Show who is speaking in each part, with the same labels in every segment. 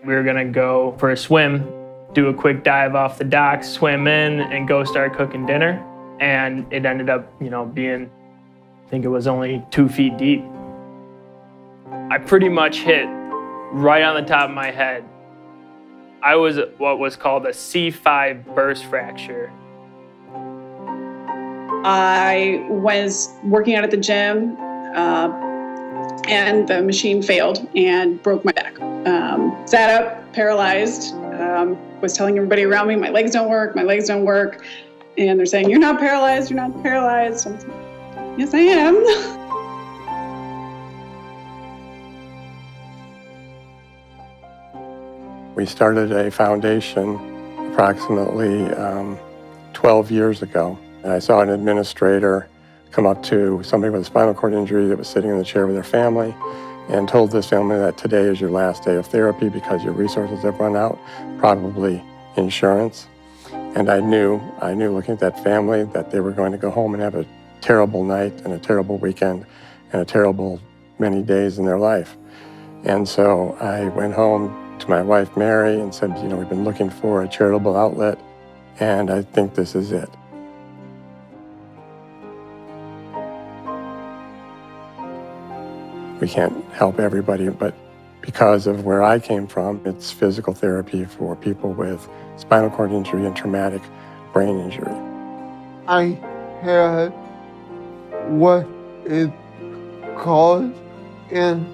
Speaker 1: We were gonna go for a swim, do a quick dive off the dock, swim in, and go start cooking dinner. And it ended up, being, I think it was only 2 feet deep. I pretty much hit right on the top of my head. I was what was called a C5 burst fracture.
Speaker 2: I was working out at the gym and the machine failed and broke my back. Sat up, paralyzed, was telling everybody around me, my legs don't work. And they're saying, you're not paralyzed. I'm like, yes, I am.
Speaker 3: We started a foundation approximately 12 years ago. And I saw an administrator come up to somebody with a spinal cord injury that was sitting in the chair with their family and told this family that today is your last day of therapy because your resources have run out, probably insurance. And I knew looking at that family that they were going to go home and have a terrible night and a terrible weekend and a terrible many days in their life. And so I went home to my wife, Mary, and said, we've been looking for a charitable outlet, and I think this is it. We can't help everybody, but because of where I came from, it's physical therapy for people with spinal cord injury and traumatic brain injury.
Speaker 4: I had what is called an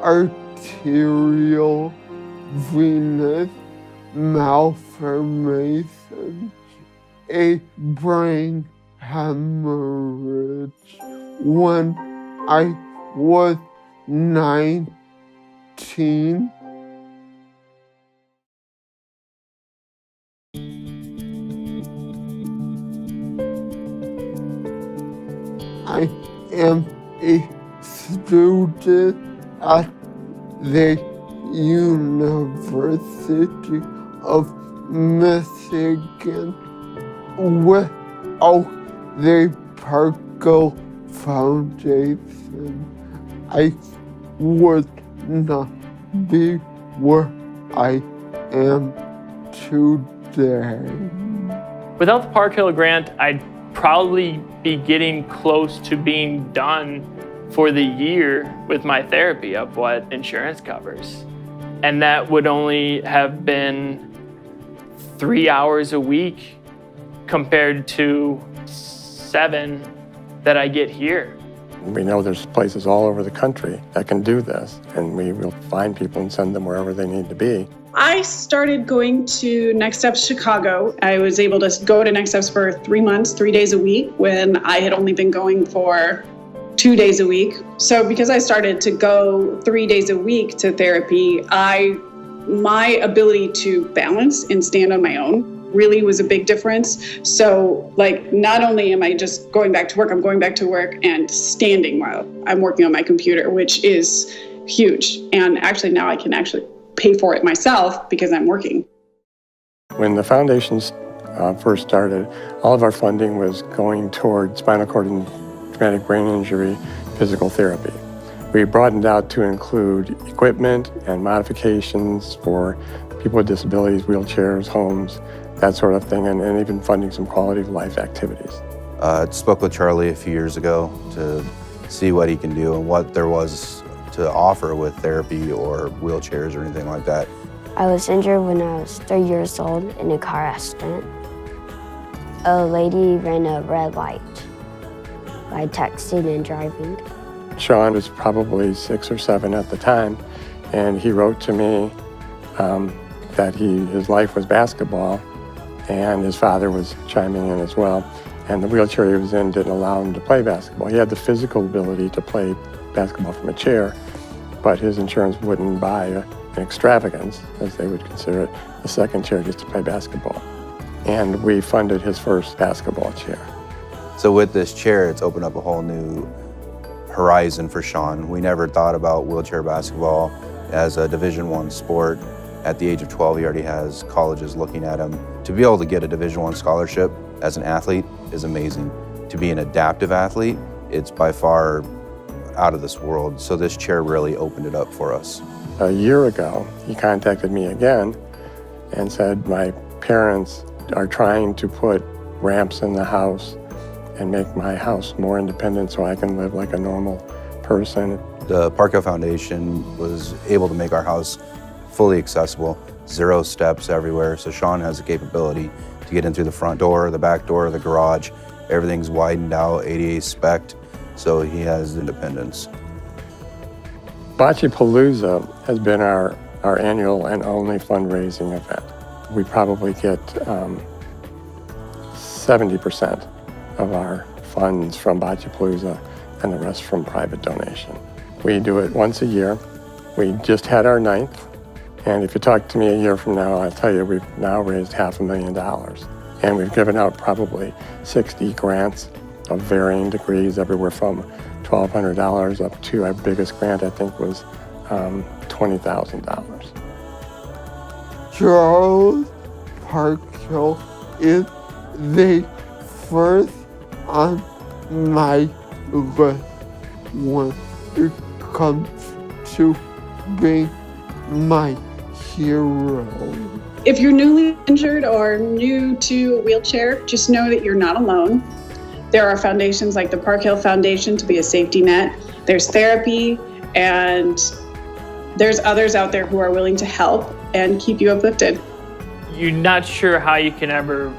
Speaker 4: arterial venous malformation, a brain hemorrhage. When I was 19, I am a student at the University of Michigan without the Parkhill Foundation. I would not be where I am today.
Speaker 1: Without the Parkhill grant, I'd probably be getting close to being done for the year with my therapy of what insurance covers. And that would only have been 3 hours a week compared to 7 that I get here.
Speaker 3: We know there's places all over the country that can do this, and we will find people and send them wherever they need to be.
Speaker 2: I started going to Next Steps Chicago. I was able to go to Next Steps for 3 months, 3 days a week, when I had only been going for 2 days a week. So because I started to go 3 days a week to therapy, my ability to balance and stand on my own really was a big difference. So not only am I just going back to work, I'm going back to work and standing while I'm working on my computer, which is huge. And actually now I can actually pay for it myself because I'm working.
Speaker 3: When the foundations first started, all of our funding was going toward spinal cord and traumatic brain injury physical therapy. We broadened out to include equipment and modifications for people with disabilities, wheelchairs, homes, that sort of thing, and even funding some quality of life activities.
Speaker 5: I spoke with Charlie a few years ago to see what he can do and what there was to offer with therapy or wheelchairs or anything like that.
Speaker 6: I was injured when I was 3 years old in a car accident. A lady ran a red light by texting and driving.
Speaker 3: Sean was probably 6 or 7 at the time, and he wrote to me that his life was basketball, and his father was chiming in as well. And the wheelchair he was in didn't allow him to play basketball. He had the physical ability to play basketball from a chair, but his insurance wouldn't buy an extravagance, as they would consider it, a second chair just to play basketball. And we funded his first basketball chair.
Speaker 5: So with this chair, it's opened up a whole new horizon for Sean. We never thought about wheelchair basketball as a Division I sport. At the age of 12, he already has colleges looking at him. To be able to get a Division I scholarship as an athlete is amazing. To be an adaptive athlete, it's by far out of this world. So this chair really opened it up for us.
Speaker 3: A year ago, he contacted me again and said, my parents are trying to put ramps in the house and make my house more independent so I can live like a normal person.
Speaker 5: The Parkhill Foundation was able to make our house fully accessible, 0 steps everywhere. So Sean has the capability to get in through the front door, the back door, the garage. Everything's widened out, ADA spec'd, so he has independence.
Speaker 3: Bocce-Palooza has been our annual and only fundraising event. We probably get 70% of our funds from Bocce-Palooza and the rest from private donation. We do it once a year. We just had our 9th, and if you talk to me a year from now, I'll tell you we've now raised $500,000. And we've given out probably 60 grants of varying degrees, everywhere from $1,200 up to our biggest grant, I think, was $20,000.
Speaker 4: Charles Parkhill is the first on my list when it comes to being my hero.
Speaker 2: If you're newly injured or new to a wheelchair, just know that you're not alone. There are foundations like the Parkhill Foundation to be a safety net. There's therapy, and there's others out there who are willing to help and keep you uplifted.
Speaker 1: You're not sure how you can ever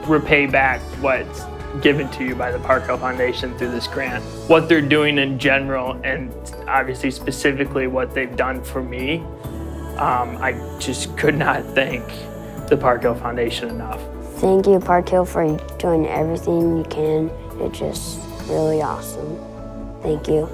Speaker 1: repay back what's given to you by the Parkhill Foundation through this grant. What they're doing in general, and obviously specifically what they've done for me, I just could not thank the Parkhill Foundation enough.
Speaker 6: Thank you, Parkhill, for doing everything you can. It's just really awesome. Thank you.